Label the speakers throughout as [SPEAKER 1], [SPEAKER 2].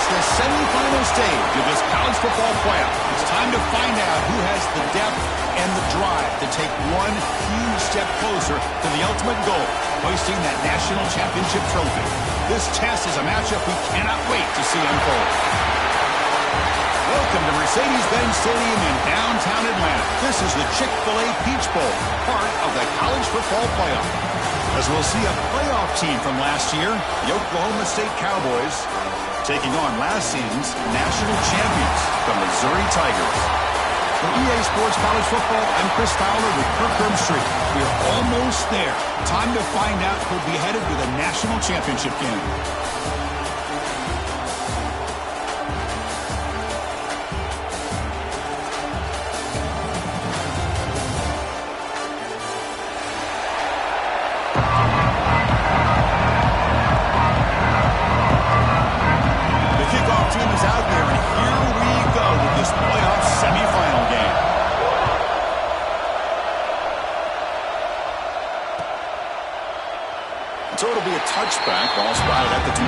[SPEAKER 1] It's the semifinal stage of this college football playoff. It's time to find out who has the depth and the drive to take one huge step closer to the ultimate goal, hoisting that national championship trophy. This test is a matchup we cannot wait to see unfold. Welcome to Mercedes-Benz Stadium in downtown Atlanta. This is the Chick-fil-A Peach Bowl, part of the college football playoff. As we'll see a playoff team from last year, the Oklahoma State Cowboys, taking on last season's national champions, the Missouri Tigers. For EA Sports College Football, I'm Chris Fowler with Kirk Herbstreit. We're almost there. Time to find out who'll be headed to the national championship game.
[SPEAKER 2] So it'll be a touchback, ball spotted at the 25.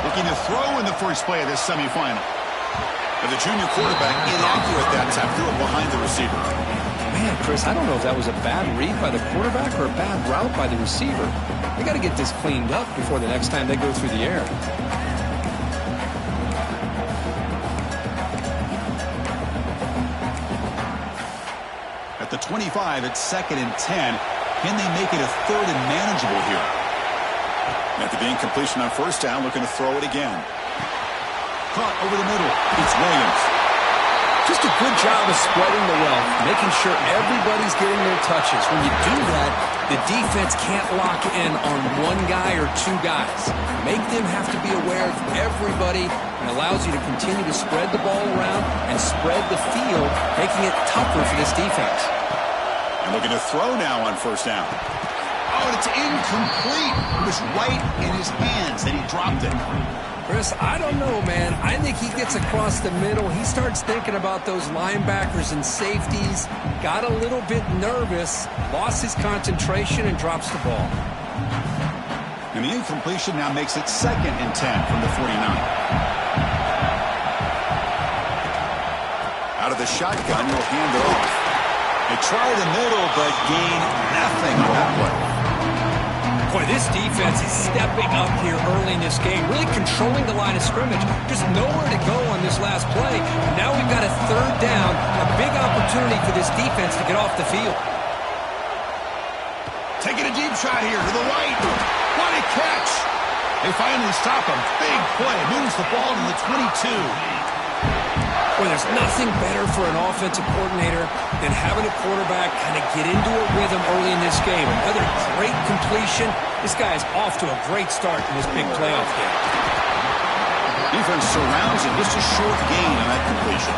[SPEAKER 1] Looking to throw in the first play of this semifinal. But the junior quarterback inaccurate that time, threw it behind the receiver.
[SPEAKER 3] Man, Chris, I don't know if that was a bad read by the quarterback or a bad route by the receiver. They got to get this cleaned up before the next time they go through the air.
[SPEAKER 1] At the 25, it's 2nd and 10. Can they make it a 3rd and manageable here?
[SPEAKER 2] After the incompletion on first down, looking to throw it again.
[SPEAKER 1] Caught over the middle. It's Williams.
[SPEAKER 3] Just a good job of spreading the wealth, making sure everybody's getting their touches. When you do that, the defense can't lock in on one guy or two guys. Make them have to be aware of everybody, and allows you to continue to spread the ball around and spread the field, making it tougher for this defense.
[SPEAKER 2] And looking to throw now on first down.
[SPEAKER 1] Oh, it's incomplete. It was right in his hands, and he dropped it.
[SPEAKER 3] Chris, I don't know, man. I think he gets across the middle. He starts thinking about those linebackers and safeties, got a little bit nervous, lost his concentration, and drops the ball.
[SPEAKER 1] And the incompletion now makes it 2nd and 10 from the 49.
[SPEAKER 2] Out of the shotgun, he'll hand it off.
[SPEAKER 1] They try the middle, but gain nothing on that play.
[SPEAKER 3] Boy, this defense is stepping up here early in this game, really controlling the line of scrimmage. Just nowhere to go on this last play. Now we've got a 3rd down, a big opportunity for this defense to get off the field.
[SPEAKER 1] Taking a deep shot here to the right. What a catch. They finally stop him. Big play. Moves the ball to the 22.
[SPEAKER 3] Boy, there's nothing better for an offensive coordinator than having a quarterback kind of get into a rhythm early in this game. Another great completion. This guy is off to a great start in this big playoff game.
[SPEAKER 1] Defense surrounds him. Just a short gain on that completion.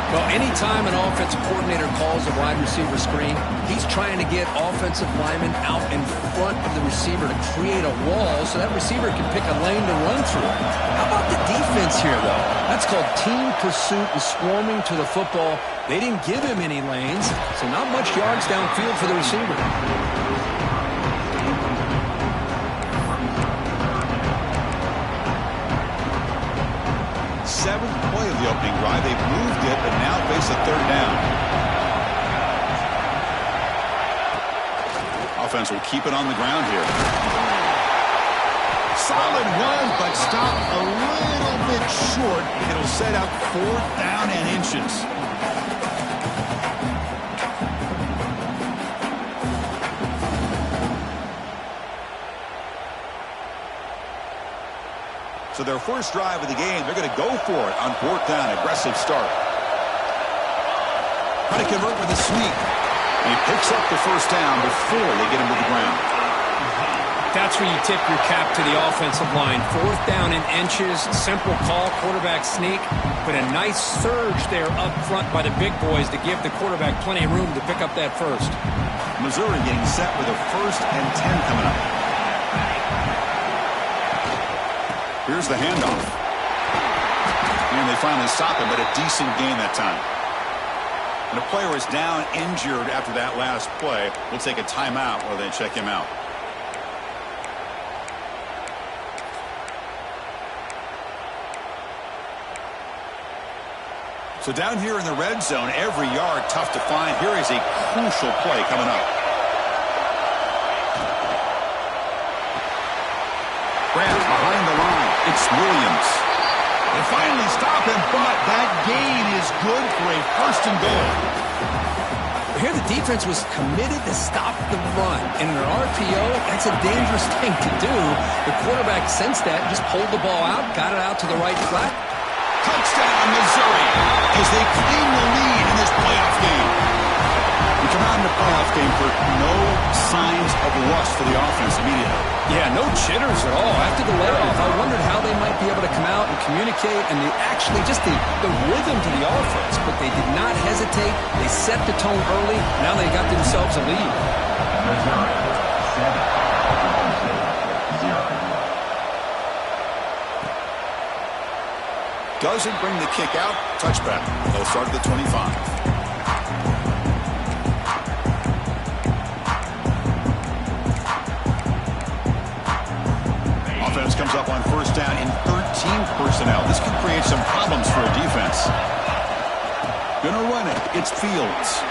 [SPEAKER 3] Well, anytime an offensive coordinator calls a wide receiver screen, he's trying to get offensive linemen out in front of the receiver to create a wall so that receiver can pick a lane to run through. How about the defense here, though? That's called team pursuit and swarming to the football. They didn't give him any lanes, so not much yards downfield for the receiver.
[SPEAKER 1] 7th play of the opening drive. They've moved it, but now face a 3rd down. Offense will keep it on the ground here. Solid run, but stopped a little bit short. It'll set up 4th down and inches. So their first drive of the game, they're going to go for it on 4th down. Aggressive start. Trying to convert with a sweep. And he picks up the first down before they get him to the ground.
[SPEAKER 3] That's where you tip your cap to the offensive line. 4th down in inches. Simple call, quarterback sneak. But a nice surge there up front by the big boys to give the quarterback plenty of room to pick up that first.
[SPEAKER 1] Missouri getting set with a 1st and 10 coming up. Here's the handoff. And they finally stop him, but a decent gain that time.
[SPEAKER 2] And a player is down injured after that last play. We'll take a timeout while they check him out. So down here in the red zone, every yard tough to find. Here is a crucial play coming up. Grant behind the line. It's Williams.
[SPEAKER 1] They finally stop him, but that gain is good for a first and goal.
[SPEAKER 3] Here the defense was committed to stop the run. In an RPO, that's a dangerous thing to do. The quarterback sensed that, just pulled the ball out, got it out to the right flat.
[SPEAKER 1] Touchdown, Missouri, as they claim the lead in this playoff game.
[SPEAKER 2] We come out in the playoff game for no signs of rust for the offense immediately.
[SPEAKER 3] Yeah, no jitters at all. After the layoff, I wondered how they might be able to come out and communicate and actually just the rhythm to the offense. But they did not hesitate. They set the tone early. Now they got themselves a lead.
[SPEAKER 4] Missouri, 7-0.
[SPEAKER 2] Doesn't bring the kick out. Touchback. They'll start at the 25. Offense comes up on first down in 13 personnel. This could create some problems for a defense. Gonna run it. It's Fields.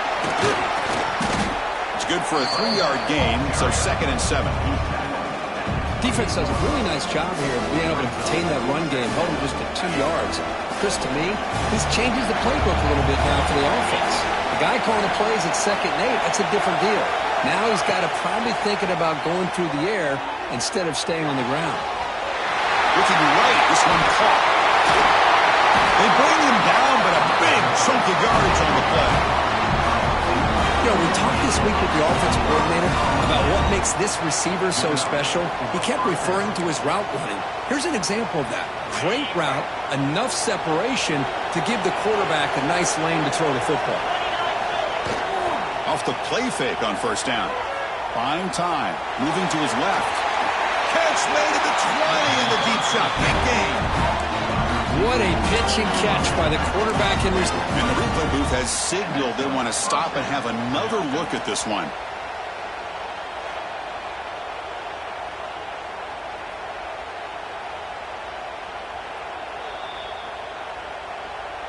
[SPEAKER 2] It's good for a 3-yard gain, so 2nd and 7.
[SPEAKER 3] Defense does a really nice job here of being able to contain that run game, held him just at 2 yards. Chris, to me, this changes the playbook a little bit now for the offense. The guy calling the plays at 2nd and 8, that's a different deal. Now he's got to probably thinking about going through the air instead of staying on the ground.
[SPEAKER 2] Looking right, this one caught.
[SPEAKER 1] They bring him down, but a big chunk of yardage on the play.
[SPEAKER 3] You know, we talked this week with the offensive coordinator about what makes this receiver so special. He kept referring to his route running. Here's an example of that. Great route, enough separation to give the quarterback a nice lane to throw the football.
[SPEAKER 2] Off the play fake on first down. Buying time. Moving to his left.
[SPEAKER 1] Catch made at the 20 in the deep shot. Big game.
[SPEAKER 3] What a pitch and catch by the quarterback in receiver.
[SPEAKER 2] And the replay booth has signaled they want to stop and have another look at this one.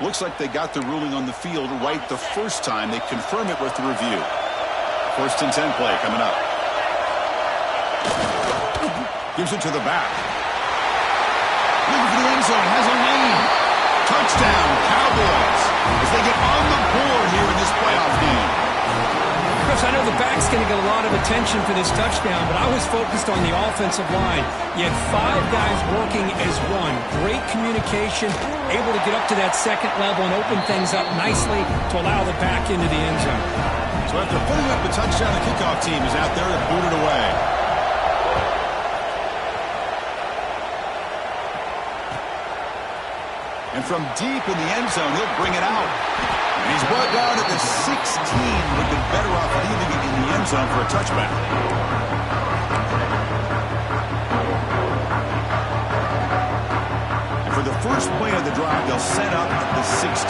[SPEAKER 2] Looks like they got the ruling on the field right the first time. They confirm it with the review. 1st and 10 play coming up. Gives it to the back.
[SPEAKER 1] Looking for the end zone. Has a lane. Touchdown, Cowboys, as they get on the board here in this playoff game.
[SPEAKER 5] Chris, I know the back's going to get a lot of attention for this touchdown, but I was focused on the offensive line. You had 5 guys working as one. Great communication, able to get up to that 2nd level and open things up nicely to allow the back into the end zone.
[SPEAKER 2] So after putting up the touchdown, the kickoff team is out there to boot it away. And from deep in the end zone, he'll bring it out. And he's brought down at the 16. Would have been better off leaving it in the end zone for a touchback. And for the first play of the drive, they'll set up at the 16.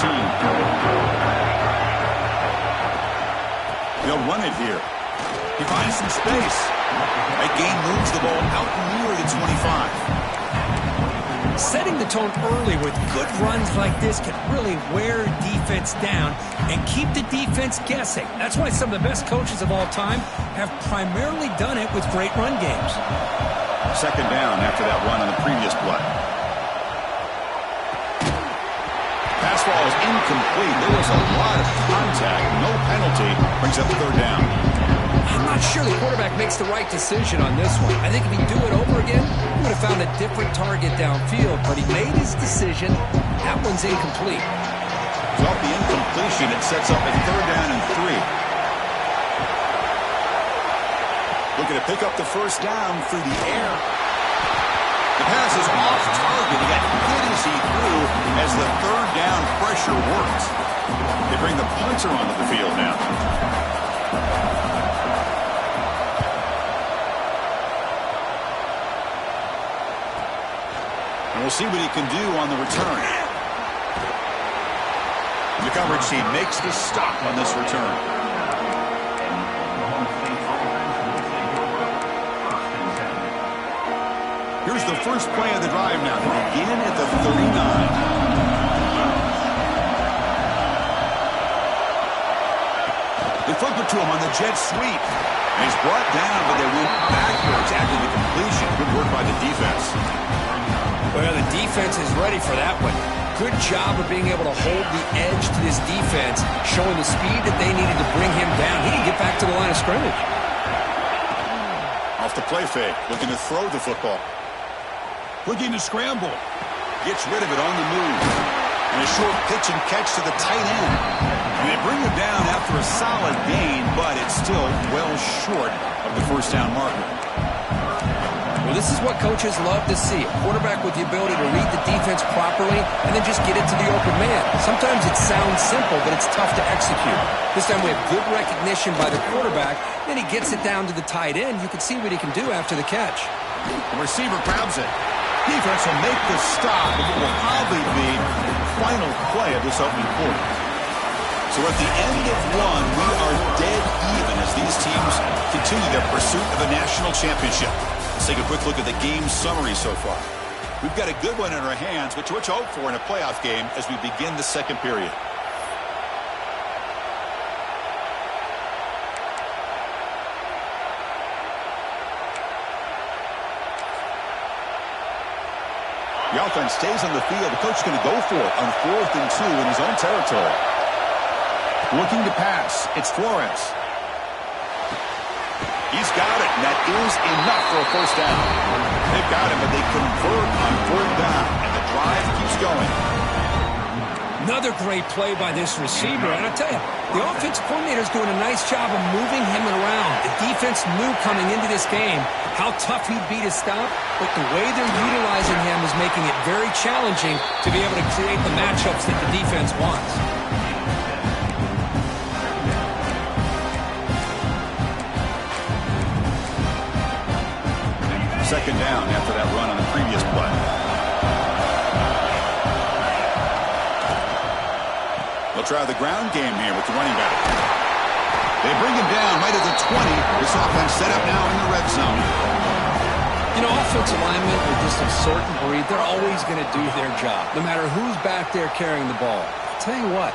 [SPEAKER 2] They'll run it here. He finds some space. That gain moves the ball out near the 25.
[SPEAKER 5] Setting the tone early with good runs like this can really wear defense down and keep the defense guessing. That's why some of the best coaches of all time have primarily done it with great run games.
[SPEAKER 2] 2nd down after that run on the previous play. Pass ball is incomplete. There was a lot of contact. No penalty. Brings up 3rd down.
[SPEAKER 3] I'm not sure the quarterback makes the right decision on this one. I think if he'd do it over again, he would have found a different target downfield, but he made his decision. That one's incomplete.
[SPEAKER 2] So off the incompletion, it sets up a 3rd down and 3. Looking to pick up the first down through the air. The pass is off target. He got hit as he threw as the 3rd down pressure worked. They bring the punter onto the field now. And we'll see what he can do on the return. The coverage team makes the stop on this return. Here's the first play of the drive now. They begin at the 39. They flip it to him on the jet sweep. And he's brought down, but they went backwards after the completion. Good work by the defense.
[SPEAKER 3] Well, the defense is ready for that one. Good job of being able to hold the edge to this defense, showing the speed that they needed to bring him down. He can get back to the line of scrimmage.
[SPEAKER 2] Off the play fake, looking to throw the football. Looking to scramble. Gets rid of it on the move. And a short pitch and catch to the tight end. And they bring him down after a solid gain, but it's still well short of the first down marker.
[SPEAKER 3] Well, this is what coaches love to see. A quarterback with the ability to read the defense properly and then just get it to the open man. Sometimes it sounds simple, but it's tough to execute. This time we have good recognition by the quarterback. Then he gets it down to the tight end. You can see what he can do after the catch.
[SPEAKER 2] The receiver grabs it. Defense will make the stop, but it will probably be the final play of this opening quarter. So at the end of one, we are dead even as these teams continue their pursuit of a national championship. Let's take a quick look at the game summary so far. We've got a good one in our hands, which we're to hope for in a playoff game as we begin the second period. The offense stays on the field. The coach is going to go for it on 4th and 2 in his own territory. Looking to pass. It's Flores. He's got it, and that is enough for a first down. They've got him, but they convert on 4th down, and the drive keeps going.
[SPEAKER 5] Another great play by this receiver. And I tell you, the offense coordinator is doing a nice job of moving him around. The defense knew coming into this game how tough he'd be to stop, but the way they're utilizing him is making it very challenging to be able to create the matchups that the defense wants.
[SPEAKER 2] Second down after that run on the previous play. They'll try the ground game here with the running back. They bring him down right at the 20. This offense set up now in the red zone.
[SPEAKER 5] You know, offensive linemen are just a certain breed. They're always going to do their job, no matter who's back there carrying the ball. I'll tell you what,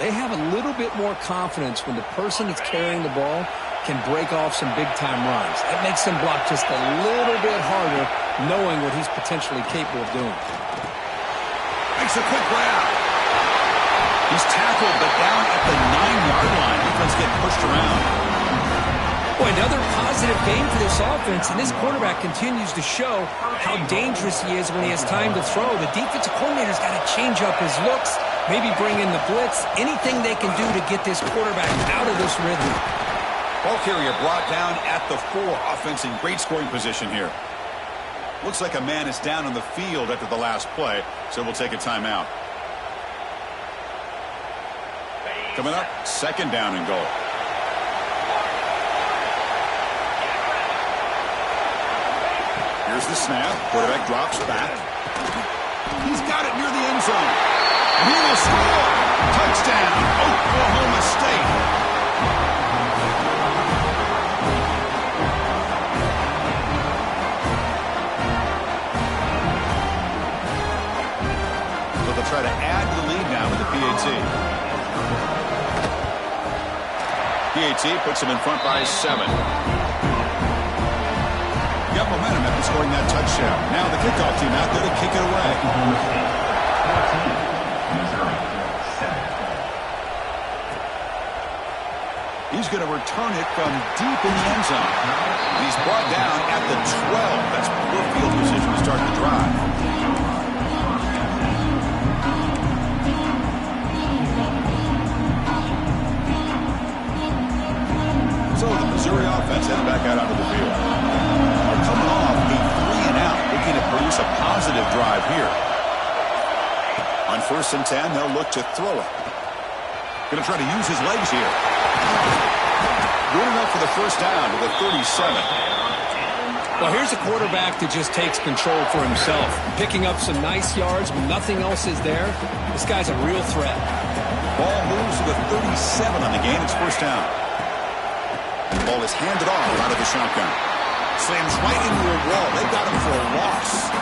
[SPEAKER 5] they have a little bit more confidence when the person that's carrying the ball can break off some big-time runs. That makes him block just a little bit harder, knowing what he's potentially capable of doing.
[SPEAKER 2] Makes a quick grab. He's tackled, but down at the 9-yard line. Defense getting pushed around.
[SPEAKER 5] Boy, another positive game for this offense, and this quarterback continues to show how dangerous he is when he has time to throw. The defensive coordinator's got to change up his looks, maybe bring in the blitz, anything they can do to get this quarterback out of this rhythm.
[SPEAKER 2] Ball carrier brought down at the 4. Offense in great scoring position here. Looks like a man is down on the field after the last play, so we'll take a timeout. Coming up, second down and goal. Here's the snap. Quarterback drops back. He's got it near the end zone. And he will score. Touchdown, Oklahoma State. Try to add to the lead now with the PAT. PAT puts him in front by 7. Got momentum after scoring that touchdown. Now the kickoff team out there to kick it away. He's going to return it from deep in the end zone. He's brought down at the 12. That's poor field position to start the drive. So the Missouri offense headed back out onto the field. They're coming off a 3-and-out, looking to produce a positive drive here. On 1st and 10, they'll look to throw it. Going to try to use his legs here. Good enough for the first down to the 37.
[SPEAKER 5] Well, here's a quarterback that just takes control for himself, picking up some nice yards when nothing else is there. This guy's a real threat.
[SPEAKER 2] Ball moves to the 37 on the game. It's first down. And the ball is handed off out of the shotgun. Slams right into a wall. They got him for a loss.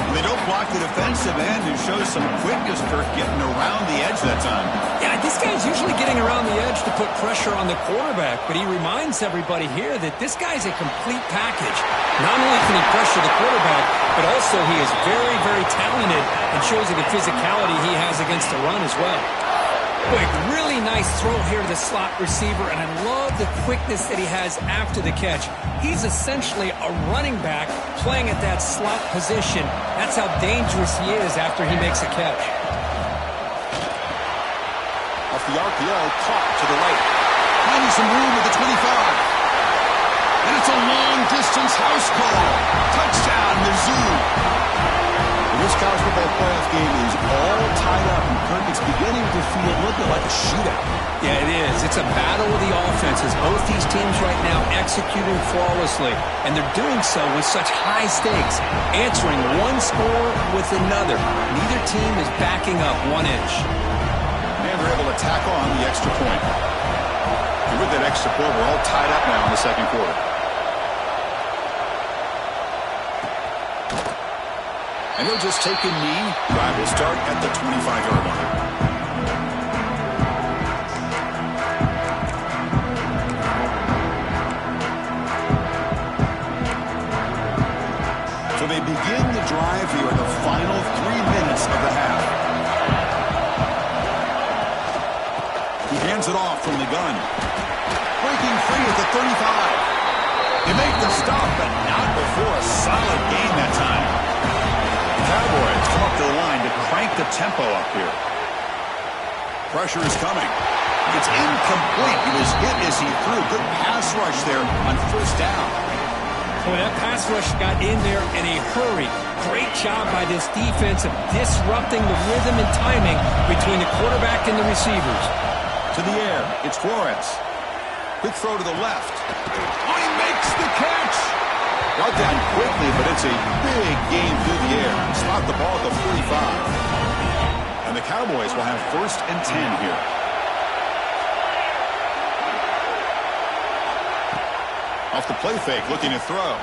[SPEAKER 2] And they don't block the defensive end, who shows some quickness, Kirk, getting around the edge that time.
[SPEAKER 5] Yeah, this guy's usually getting around the edge to put pressure on the quarterback, but he reminds everybody here that this guy's a complete package. Not only can he pressure the quarterback, but also he is very, very talented and shows you the physicality he has against the run as well. Quick, really nice throw here to the slot receiver, and I love the quickness that he has after the catch. He's essentially a running back playing at that slot position. That's how dangerous he is after he makes a catch.
[SPEAKER 2] Off the RPO, caught to the right. Finding some room at the 25. And it's a long-distance house call. Touchdown, Mizzou. This college football playoff game is all tied up, and Kirk, it's beginning to feel a little bit like a shootout.
[SPEAKER 5] Yeah, it is. It's a battle of the offenses. Both these teams right now executing flawlessly, and they're doing so with such high stakes, answering one score with another. Neither team is backing up 1 inch.
[SPEAKER 2] And we're able to tack on the extra point. And with that extra point, we're all tied up now in the second quarter. And he'll just take a knee. Drive will start at the 25-yard line. So they begin the drive here in the final 3 minutes of the half. He hands it off from the gun. Breaking free at the 35. They make the stop, but not before a solid gain that time. Cowboys come up to the line to crank the tempo up here. Pressure is coming. It's incomplete. He was hit as he threw. Good pass rush there on first down.
[SPEAKER 5] Boy, that pass rush got in there in a hurry. Great job by this defense of disrupting the rhythm and timing between the quarterback and the receivers.
[SPEAKER 2] To the air, it's Flores. Quick throw to the left. Oh, he makes the catch. Brought down quickly, but it's a big game through the air. Spot the ball at the 45. And the Cowboys will have 1st and 10 here. Off the play fake, looking to throw.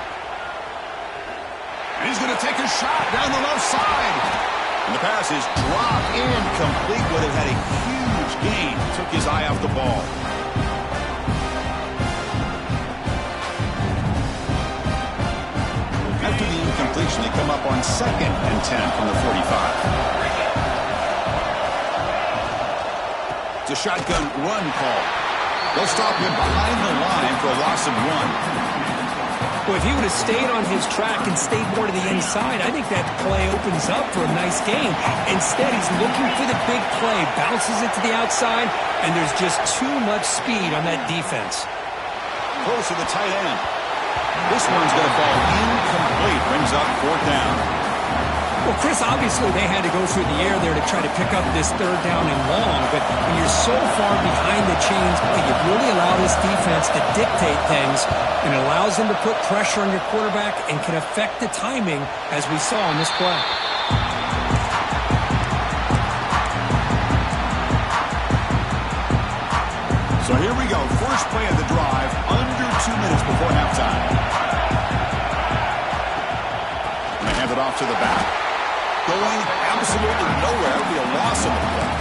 [SPEAKER 2] And he's going to take a shot down the left side. And the pass is dropped incomplete. Would have had a huge gain. Took his eye off the ball. After the incompletion, they come up on 2nd and 10 from the 45. It's a shotgun run call. They'll stop him behind the line for a loss of 1.
[SPEAKER 5] Well, if he would have stayed on his track and stayed more to the inside, I think that play opens up for a nice game. Instead, he's looking for the big play, bounces it to the outside, and there's just too much speed on that defense.
[SPEAKER 2] Close to the tight end. This one's going to fall incomplete. Brings up 4th down.
[SPEAKER 5] Well, Chris, obviously they had to go through the air there to try to pick up this 3rd down and long, but when you're so far behind the chains, boy, you really allow this defense to dictate things, and it allows them to put pressure on your quarterback and can affect the timing, as we saw on this play.
[SPEAKER 2] So here we go. First play of the drive, under 2 minutes before halftime. And they hand it off to the back. Going absolutely nowhere. It'll be a loss of the play.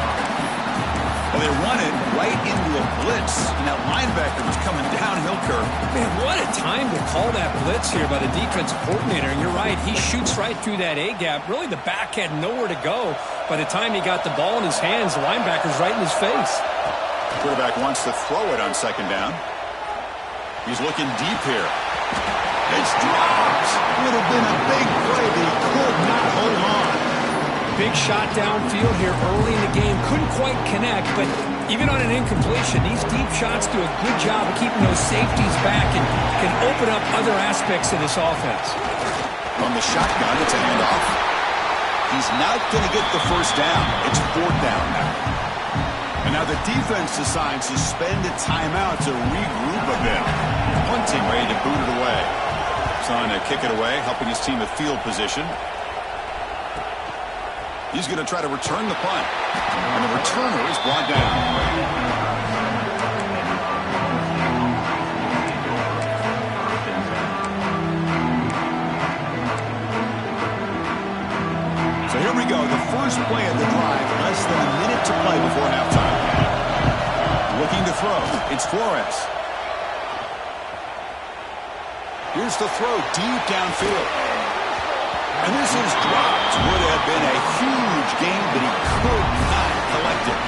[SPEAKER 2] Well, they run it right into a blitz, and that linebacker was coming downhill, Kirk.
[SPEAKER 5] Man, what a time to call that blitz here by the defensive coordinator. And you're right, he shoots right through that A-gap. Really, the back had nowhere to go. By the time he got the ball in his hands, the linebacker's right in his face.
[SPEAKER 2] Quarterback wants to throw it on 2nd down. He's looking deep here. It's dropped. Would have been a big play, but he could not hold on.
[SPEAKER 5] Big shot downfield here early in the game. Couldn't quite connect, but even on an incompletion, these deep shots do a good job of keeping those safeties back and can open up other aspects of this offense.
[SPEAKER 2] On the shotgun, it's a handoff. He's not going to get the first down. It's 4th down now. And now the defense decides to spend a timeout to regroup a bit. Punting, ready to boot it away. Trying to kick it away, helping his team with field position. He's going to try to return the punt. And the returner is brought down. So here we go. The first play of the drive. Less than a minute to play before halftime. Looking to throw. It's Flores. Here's the throw deep downfield. And this is dropped. Would have been a huge game, but he could not collect it.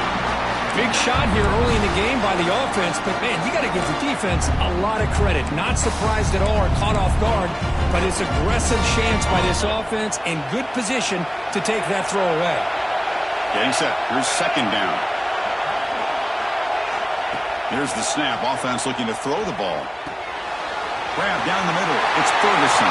[SPEAKER 5] Big shot here early in the game by the offense, but, man, you got to give the defense a lot of credit. Not surprised at all or caught off guard, but it's aggressive chance by this offense in good position to take that throw away.
[SPEAKER 2] Getting set. Here's second down. Here's the snap. Offense looking to throw the ball. Grab down the middle. It's Ferguson.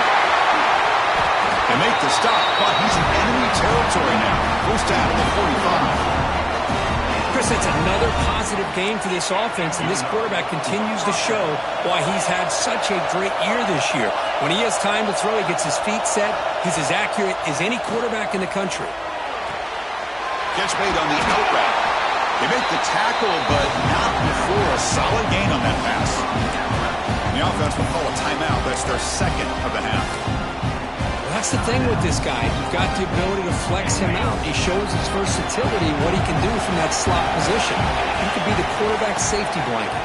[SPEAKER 2] They make the stop, but he's in enemy territory now. First down at the 45.
[SPEAKER 5] Chris, it's another positive game for this offense, and this quarterback continues to show why he's had such a great year this year. When he has time to throw, he gets his feet set. He's as accurate as any quarterback in the country.
[SPEAKER 2] Catch made on the out route. They make the tackle, but not before a solid gain on that pass. The offense will call a timeout. That's their second of the half.
[SPEAKER 5] That's the thing with this guy. You've got the ability to flex him out. He shows his versatility, what he can do from that slot position. He could be the quarterback safety blanket.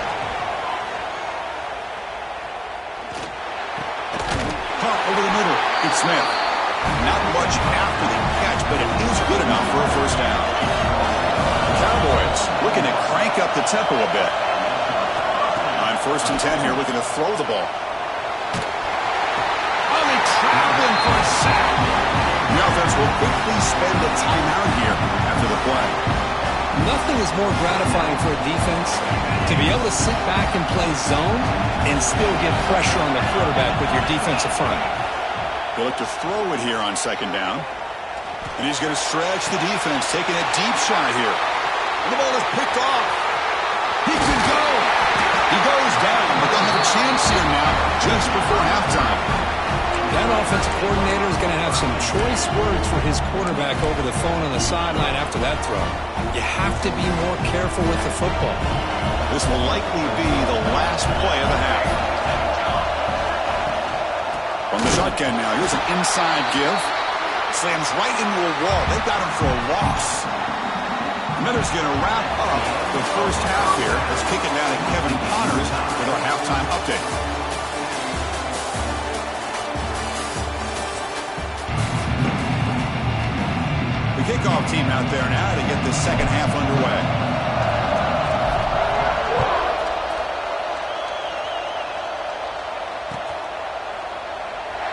[SPEAKER 2] Caught over the middle. It's Smith. Not much after the catch, but it is good enough for a first down. Cowboys looking to crank up the tempo a bit. On 1st and 10 here, looking to throw the ball. Trap him for a sack. The offense will quickly spend a timeout here after the play.
[SPEAKER 5] Nothing is more gratifying for a defense to be able to sit back and play zone and still get pressure on the quarterback with your defensive front.
[SPEAKER 2] They look to throw it here on second down. And he's going to stretch the defense, taking a deep shot here. And the ball is picked off. He can go. He goes down, but they'll have a chance here now just before halftime.
[SPEAKER 5] That offensive coordinator is going to have some choice words for his quarterback over the phone on the sideline after that throw. You have to be more careful with the football.
[SPEAKER 2] This will likely be the last play of the half. From the shotgun now, here's an inside give. Slams right into a wall. They've got him for a loss. Miller's going to wrap up the first half here. Let's kick it down to Kevin Connors with our halftime update. The kickoff team out there now to get the second half underway.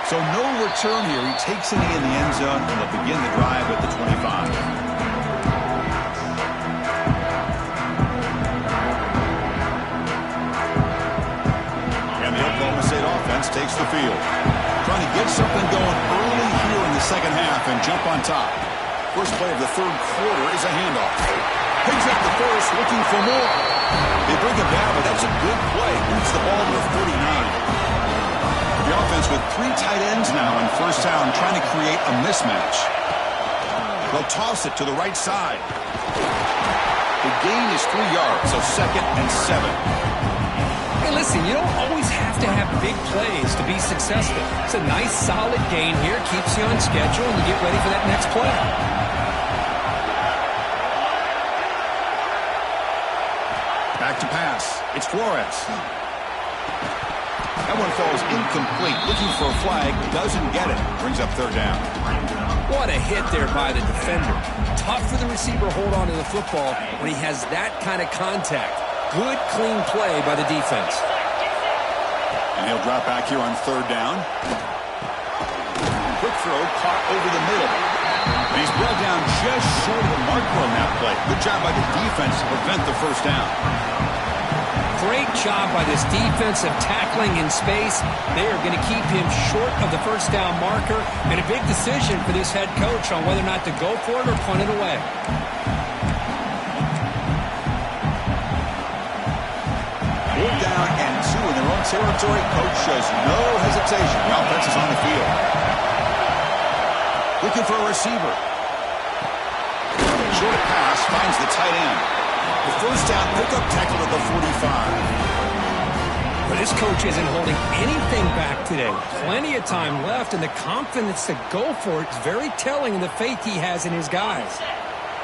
[SPEAKER 2] So no return here. He takes it in the end zone, and they'll begin the drive at the 25. And the Oklahoma State offense takes the field. Trying to get something going early here in the second half and jump on top. First play of the third quarter is a handoff. Picks up the first, looking for more. They bring him down, but that's a good play. Moves the ball to the 49. The offense with 3 tight ends now in first down, trying to create a mismatch. They'll toss it to the right side. The gain is 3 yards, so 2nd and 7.
[SPEAKER 5] Hey, listen, you don't always have to have big plays to be successful. It's a nice, solid gain here. Keeps you on schedule, and you get ready for that next play.
[SPEAKER 2] Back to pass. It's Flores. That one falls incomplete. Looking for a flag. Doesn't get it. Brings up third down.
[SPEAKER 5] What a hit there by the defender. Tough for the receiver to hold on to the football when he has that kind of contact. Good, clean play by the defense.
[SPEAKER 2] And he'll drop back here on third down. Quick throw caught over the middle. And he's brought down just short of the marker on that play. Good job by the defense to prevent the first down.
[SPEAKER 5] Great job by this defensive tackling in space. They are going to keep him short of the first down marker. And a big decision for this head coach on whether or not to go for it or punt it away.
[SPEAKER 2] Fourth down and 2 in their own territory. Coach shows no hesitation. The offense is on the field. Looking for a receiver. Short pass finds the tight end. The first down pickup tackle at the 45.
[SPEAKER 5] But this coach isn't holding anything back today. Plenty of time left, and the confidence to go for it is very telling in the faith he has in his guys.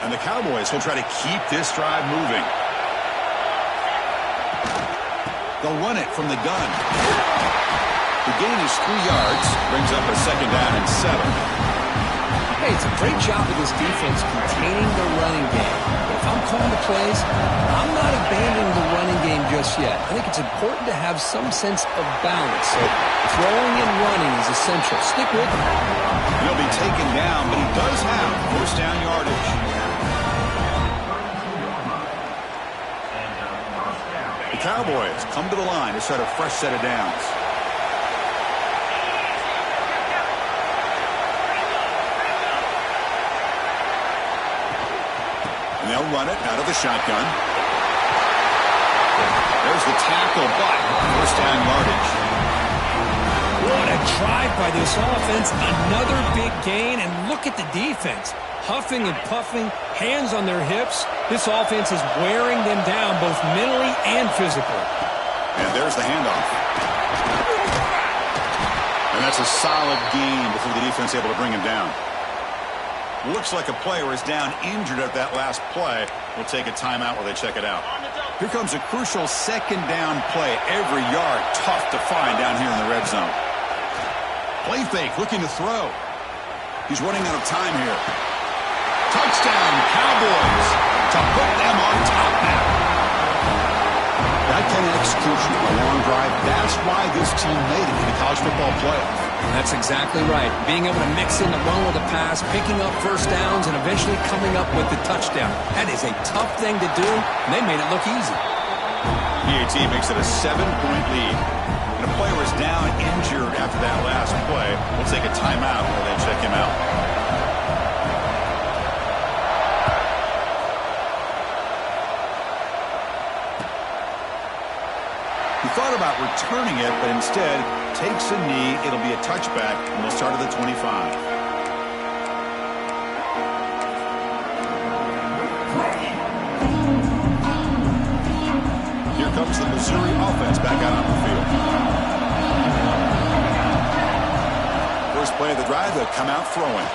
[SPEAKER 2] And the Cowboys will try to keep this drive moving. They'll run it from the gun. The gain is 3 yards, brings up a second down and 7.
[SPEAKER 3] Hey, it's a great job of this defense containing the running game. But if I'm calling the plays, I'm not abandoning the running game just yet. I think it's important to have some sense of balance. So throwing and running is essential. Stick with him.
[SPEAKER 2] He'll be taken down, but he does have first down yardage. The Cowboys come to the line to set a fresh set of downs. And they'll run it out of the shotgun. There's the tackle, but first down yardage.
[SPEAKER 5] What a drive by this offense. Another big gain, and look at the defense. Huffing and puffing, hands on their hips. This offense is wearing them down both mentally and physically.
[SPEAKER 2] And there's the handoff. And that's a solid gain before the defense able to bring him down. Looks like a player is down injured at that last play. We'll take a timeout while they check it out. Here comes a crucial second down play. Every yard tough to find down here in the red zone. Play fake, looking to throw. He's running out of time here. Touchdown, Cowboys, to put them on top now. That kind of execution, a long drive, that's why this team made it to the college football playoff.
[SPEAKER 3] That's exactly right. Being able to mix in the run with the pass, picking up first downs, and eventually coming up with the touchdown. That is a tough thing to do, and they made it look easy.
[SPEAKER 2] PAT makes it a 7-point lead. And a player is down injured after that last play. We'll take a timeout while they check him out. He thought about returning it, but instead takes a knee. It'll be a touchback, and we'll start at the 25. Here comes the Missouri offense back out on the field. First play of the drive, they'll come out throwing.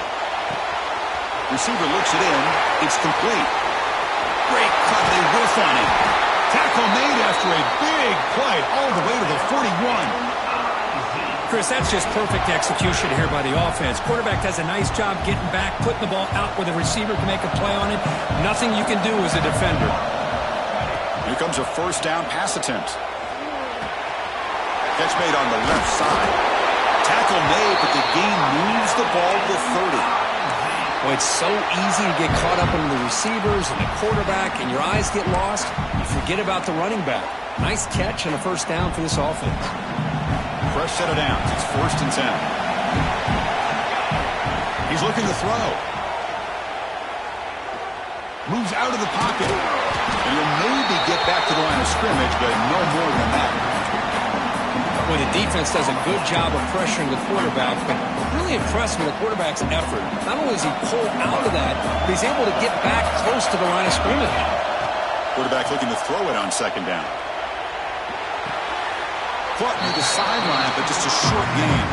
[SPEAKER 2] Receiver looks it in. It's complete. Great cut. They whiff on him. Tackle made after a big play all the way to the 41.
[SPEAKER 5] Chris, that's just perfect execution here by the offense. Quarterback does a nice job getting back, putting the ball out where the receiver can make a play on it. Nothing you can do as a defender.
[SPEAKER 2] Here comes a first down pass attempt. Catch made on the left side. Tackle made, but the gain moves the ball to 30.
[SPEAKER 3] Well, it's so easy to get caught up in the receivers and the quarterback, and your eyes get lost. You forget about the running back. Nice catch and a first down for this offense.
[SPEAKER 2] Fresh set of downs. It's first and 10. He's looking to throw. Moves out of the pocket. And he'll maybe get back to the line of scrimmage, but no more than that.
[SPEAKER 5] Well, the defense does a good job of pressuring the quarterback, but really impressed with the quarterback's effort. Not only does he pull out of that, but he's able to get back close to the line of scrimmage.
[SPEAKER 2] Quarterback looking to throw it on second down. Caught near the sideline, but just a short gain.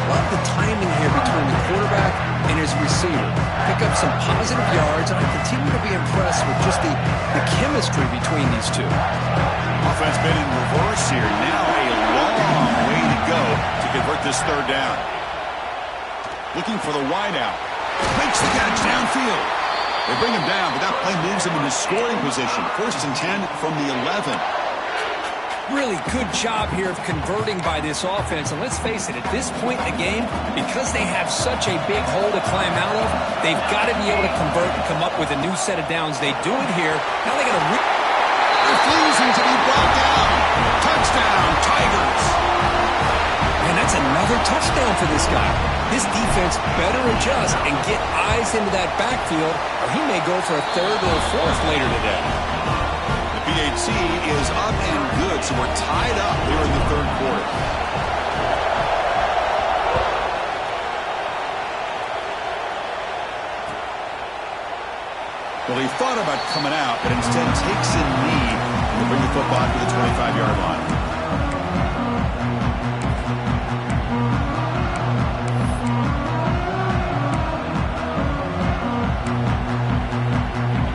[SPEAKER 3] Love the timing here between the quarterback and his receiver. Pick up some positive yards, and I continue to be impressed with just the chemistry between these two.
[SPEAKER 2] Offense been in reverse here. Now a long way to go to convert this third down. Looking for the wideout. Makes the catch downfield. They bring him down, but that play moves him into scoring position. First and 10 from the 11.
[SPEAKER 5] Really good job here of converting by this offense. And let's face it, at this point in the game, because they have such a big hole to climb out of, they've got to be able to convert and come up with a new set of downs. They do it here. Now they got to
[SPEAKER 2] refusing to be brought down. Touchdown, Tigers.
[SPEAKER 5] And that's another touchdown for this guy. This defense better adjust and get eyes into that backfield, or he may go for a third or a fourth later today.
[SPEAKER 2] The PAT is up and good, so we're tied up here in the third quarter. Well, he thought about coming out, but instead takes a knee to bring the football to the 25-yard line.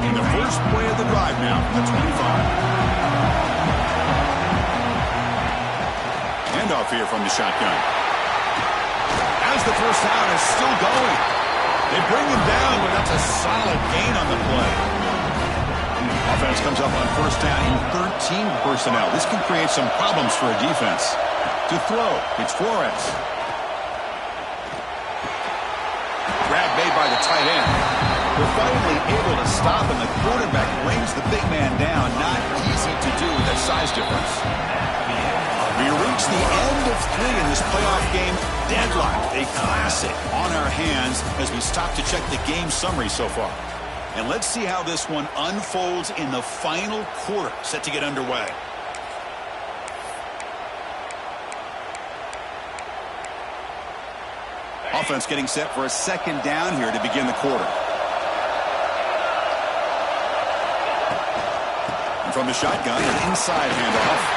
[SPEAKER 2] In the first play of the drive now, the 25. Handoff here from the shotgun. As the first down is still going. They bring him down, but that's a solid gain on the play. Offense comes up on first down in 13 personnel. This can create some problems for a defense. To throw, it's Flores. Grab made by the tight end. They're finally able to stop, and the quarterback brings the big man down. Not easy to do with that size difference. We reach the end of 3 in this playoff game. Deadlocked, a classic on our hands as we stop to check the game summary so far. And let's see how this one unfolds in the final quarter, set to get underway. Offense getting set for a second down here to begin the quarter. And from the shotgun, an inside handoff.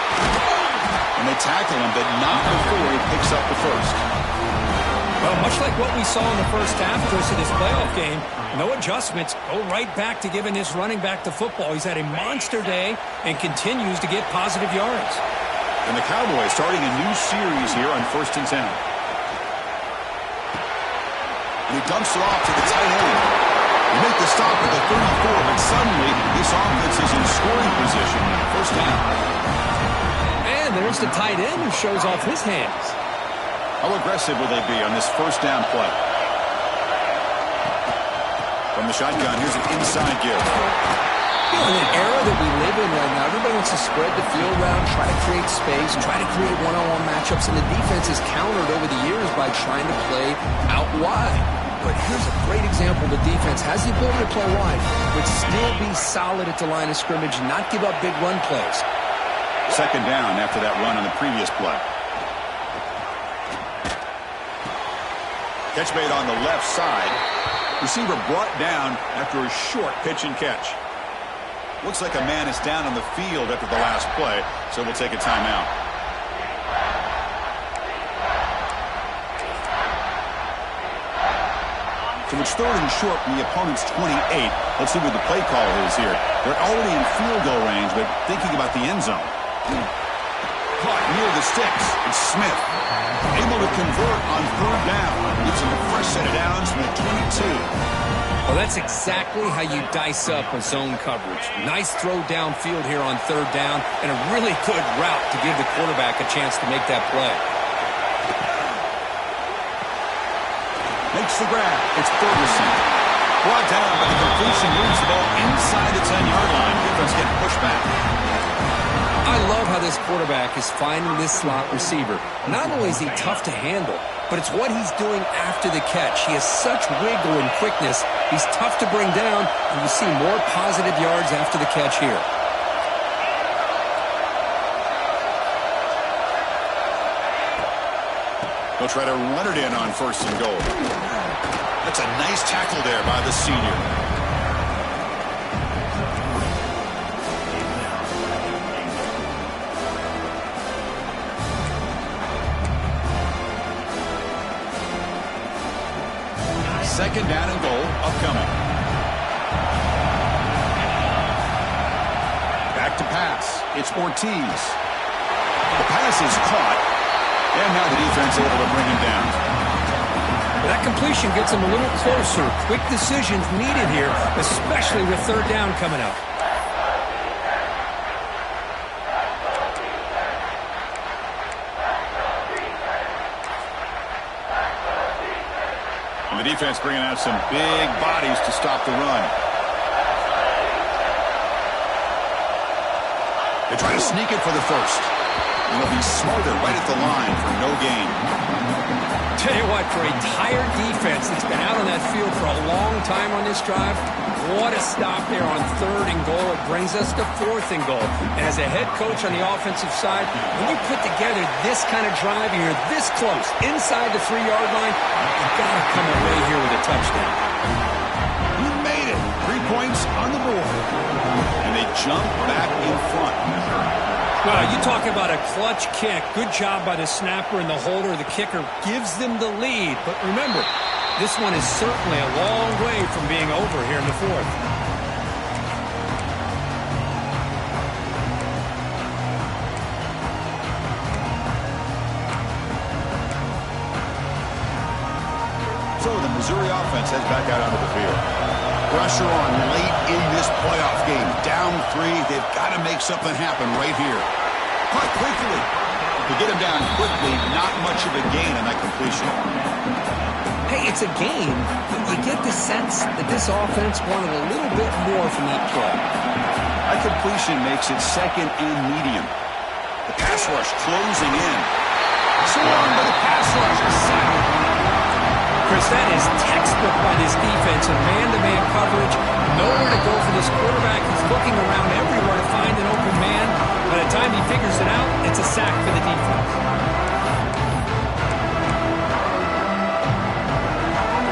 [SPEAKER 2] And they tackle him, but not before he picks up the first.
[SPEAKER 5] Well, much like what we saw in the first half, Chris, of this playoff game, no adjustments. Go right back to giving this running back the football. He's had a monster day and continues to get positive yards.
[SPEAKER 2] And the Cowboys starting a new series here on 1st and 10. And he dumps it off to the tight end. They make the stop at the 34, but suddenly this offense is in scoring position. First down.
[SPEAKER 5] And there's the tight end who shows off his hands.
[SPEAKER 2] How aggressive will they be on this first down play? From the shotgun, here's an inside give.
[SPEAKER 3] You know, in an era that we live in right now, everybody wants to spread the field around, try to create space, try to create one-on-one matchups, and the defense is countered over the years by trying to play out wide. But here's a great example. The defense has the ability to play wide, but still be solid at the line of scrimmage and not give up big run plays.
[SPEAKER 2] Second down after that run on the previous play. Catch made on the left side. Receiver brought down after a short pitch and catch. Looks like a man is down on the field after the last play, so we'll take a timeout. So it's 3rd and short from the opponent's 28. Let's see what the play call is here. They're already in field goal range, but thinking about the end zone. Caught near the sticks. It's Smith. Able to convert on 3rd down. Gives him a fresh set of downs from the 22.
[SPEAKER 5] Well, that's exactly how you dice up a zone coverage. Nice throw downfield here on 3rd down, and a really good route to give the quarterback a chance to make that play.
[SPEAKER 2] Makes the grab. It's Ferguson. Brought down, but the completion moves the ball inside the 10-yard line. Defense getting pushed back.
[SPEAKER 5] I love how this quarterback is finding this slot receiver. Not only is he tough to handle, but it's what he's doing after the catch. He has such wiggle and quickness. He's tough to bring down, and you see more positive yards after the catch here.
[SPEAKER 2] They'll try to run it in on 1st and goal. That's a nice tackle there by the senior. Second down and goal upcoming. Back to pass. It's Ortiz. The pass is caught. And now the defense able to bring him down.
[SPEAKER 5] That completion gets him a little closer. Quick decisions needed here, especially with 3rd down coming up.
[SPEAKER 2] And the defense bringing out some big bodies to stop the run. They try to sneak it for the first. And they'll be smarter right at the line for no gain.
[SPEAKER 5] Tell you what, for a tired defense that's been out on that field for a long time on this drive, what a stop there on 3rd and goal. It brings us to 4th and goal. And as a head coach on the offensive side, when you put together this kind of drive and you're this close, inside the 3-yard line, you've got to come away here with a touchdown.
[SPEAKER 2] You made it. 3
[SPEAKER 1] points on the board.
[SPEAKER 2] And they jump back in front.
[SPEAKER 5] Well, you talk about a clutch kick. Good job by the snapper and the holder. The kicker gives them the lead. But remember, this one is certainly a long way from being over here in the fourth.
[SPEAKER 2] So the Missouri offense heads back out onto the field.
[SPEAKER 1] Pressure on late in this playoff game. Down 3. They've got to make something happen right here. Caught quickly.
[SPEAKER 2] To get him down quickly, not much of a gain on that completion.
[SPEAKER 3] Hey, it's a game, but you get the sense that this offense wanted a little bit more from that play.
[SPEAKER 2] That completion makes it second and medium.
[SPEAKER 1] The pass rush closing in. Swarmed by the pass rush.
[SPEAKER 5] Chris, that is textbook by this defense in man-to-man coverage. Nowhere to go for this quarterback. He's looking around everywhere to find an open man. By the time he figures it out, it's a sack for the defense.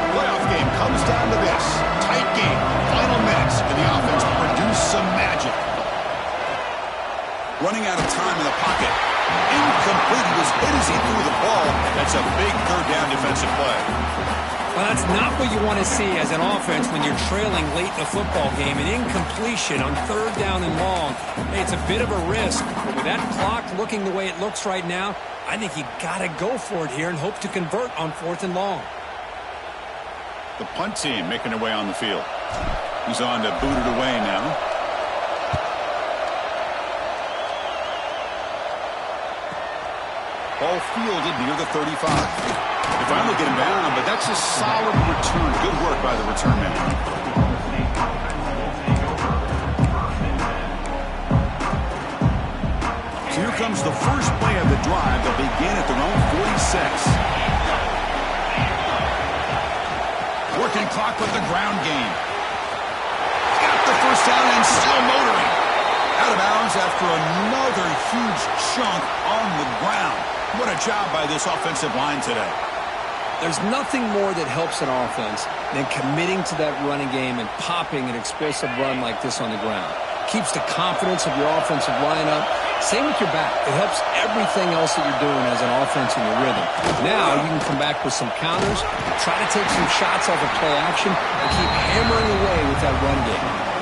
[SPEAKER 1] Playoff game comes down to this. Tight game. Final minutes. And the offense produced some magic.
[SPEAKER 2] Running out of time in the pocket. Incomplete. He was hit as he threw the ball.
[SPEAKER 1] That's a big third down defensive play.
[SPEAKER 5] Well, that's not what you want to see as an offense when you're trailing late in a football game. An incompletion on third down and long. Hey, it's a bit of a risk. But with that clock looking the way it looks right now, I think you got to go for it here and hope to convert on fourth and long.
[SPEAKER 2] The punt team making their way on the field. He's on to boot it away now. Ball fielded near the 35. They finally get him down, but that's a solid return. Good work by the return man.
[SPEAKER 1] So here comes the first play of the drive. They'll begin at their own 46. Working clock with the ground game. Got the first down and still motoring. Out of bounds after another huge chunk on the ground. What a job by this offensive line today.
[SPEAKER 3] There's nothing more that helps an offense than committing to that running game and popping an explosive run like this on the ground. Keeps the confidence of your offensive lineup. Same with your back. It helps everything else that you're doing as an offense in your rhythm. Now you can come back with some counters, try to take some shots off of play action, and keep hammering away with that run game.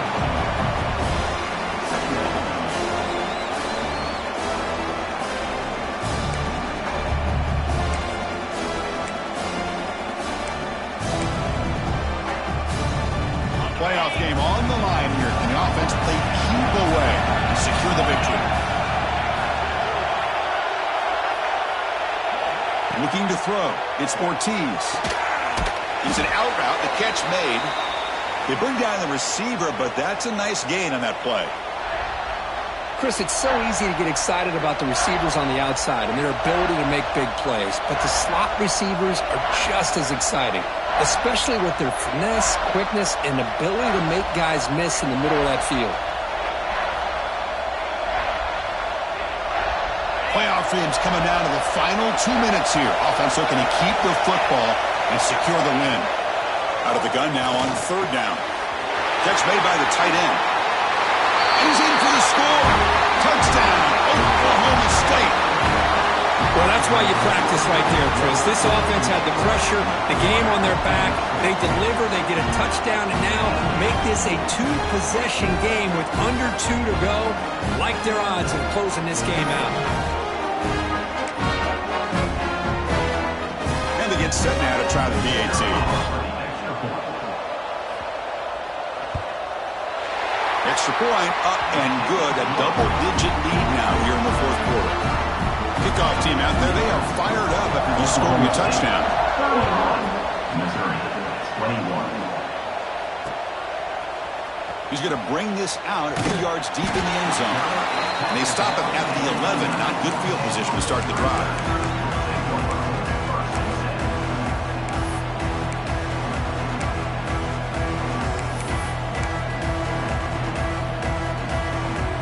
[SPEAKER 1] Playoff game on the line here. Can the offense play keep away and secure the victory? Looking to throw. It's Ortiz. He's an out route. The catch made. They bring down the receiver, but that's a nice gain on that play.
[SPEAKER 3] Chris, it's so easy to get excited about the receivers on the outside and their ability to make big plays, but the slot receivers are just as exciting, especially with their finesse, quickness, and ability to make guys miss in the middle of that field.
[SPEAKER 1] Playoff games coming down to the final 2 minutes here. Offense looking to keep the football and secure the win.
[SPEAKER 2] Out of the gun now on third down. Catch made by the tight end.
[SPEAKER 1] He's in for the score. Touchdown, Oklahoma State.
[SPEAKER 5] Well, that's why you practice right there, Chris. This offense had the pressure, the game on their back. They deliver, they get a touchdown, and now make this a two-possession game with under 2 to go. Like their odds of closing this game out.
[SPEAKER 2] And they get set now to try the PAT. Extra point up and good. A double-digit lead now here in the fourth quarter. Kickoff team out there. They are fired up after just scoring a touchdown.
[SPEAKER 4] Missouri, 21.
[SPEAKER 2] He's going to bring this out a few yards deep in the end zone. And they stop him at the 11. Not good field position to start the drive.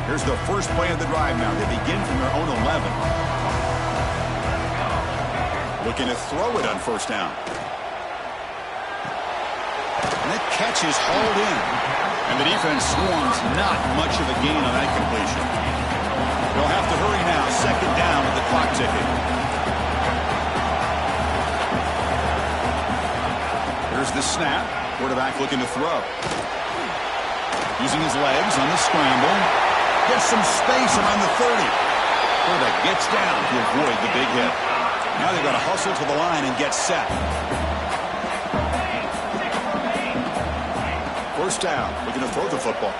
[SPEAKER 2] Here's the first play of the drive now. They begin from their own 11. Looking to throw it on first down. And that catch is hauled in. And the defense swarms, not much of a gain on that completion. They'll have to hurry now. Second down with the clock ticking. Here's the snap. Quarterback looking to throw. Using his legs on the scramble. Gets some space around the 30. Quarterback gets down to avoid the big hit. Now they've got to hustle to the line and get set. First down, looking to throw the football.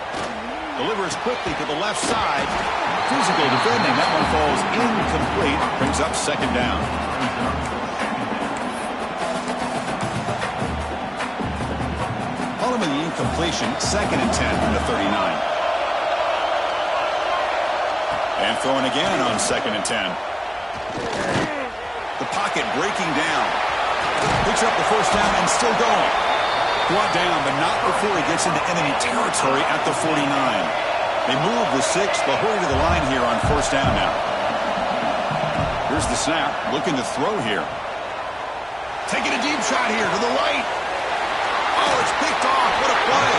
[SPEAKER 2] Delivers quickly to the left side. Physical defending. That one falls incomplete. Brings up second down. Following the incompletion, 2nd and 10 from the 39. And throwing again on 2nd and 10. The pocket breaking down. Picks up the first down and still going. Brought down, but not before he gets into enemy territory at the 49. They move the 6. They'll hurry to the line here on first down now. Here's the snap. Looking to throw here. Taking a deep shot here to the right. Oh, it's picked off. What a play.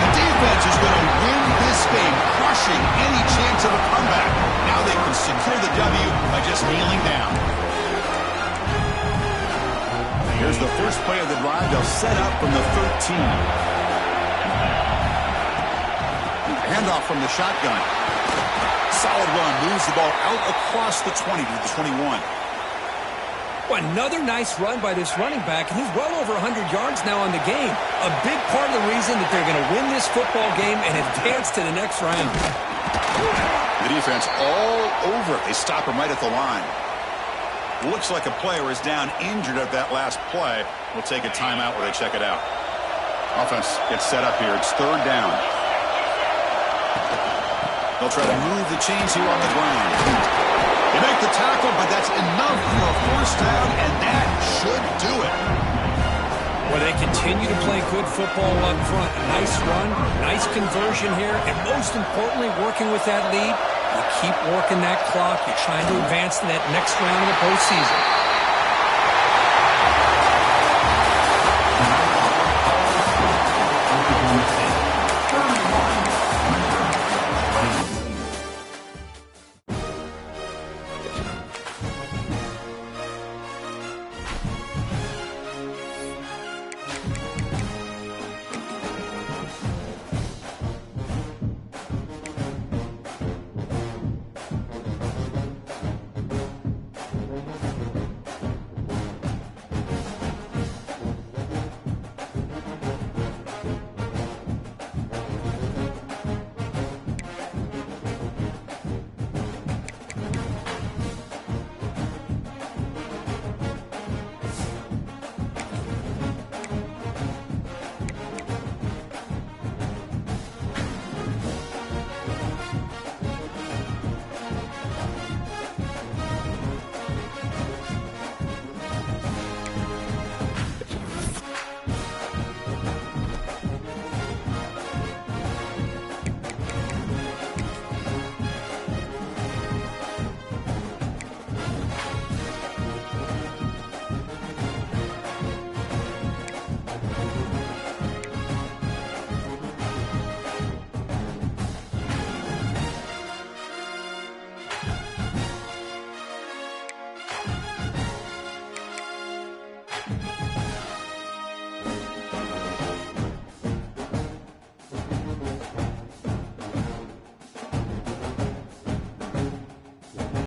[SPEAKER 2] The defense is going to win this game, crushing any chance of a comeback. Now they can secure the W by just kneeling down. Here's the first play of the drive. They'll set up from the 13. Handoff from the shotgun. Solid run. Moves the ball out across the 20 to the 21.
[SPEAKER 5] Well, another nice run by this running back, and he's well over 100 yards now on the game. A big part of the reason that they're going to win this football game and advance to the next round.
[SPEAKER 2] The defense all over. They stop him right at the line. Looks like a player is down injured at that last play. We'll take a timeout where they check it out. Offense gets set up here. It's third down. They'll try to move the chains here on the ground. They make the tackle, but that's enough for a first down, and that should do it.
[SPEAKER 5] Well, they continue to play good football up front. A nice run, nice conversion here, and most importantly, working with that lead. You keep working that clock. You're trying to advance to that next round of the postseason.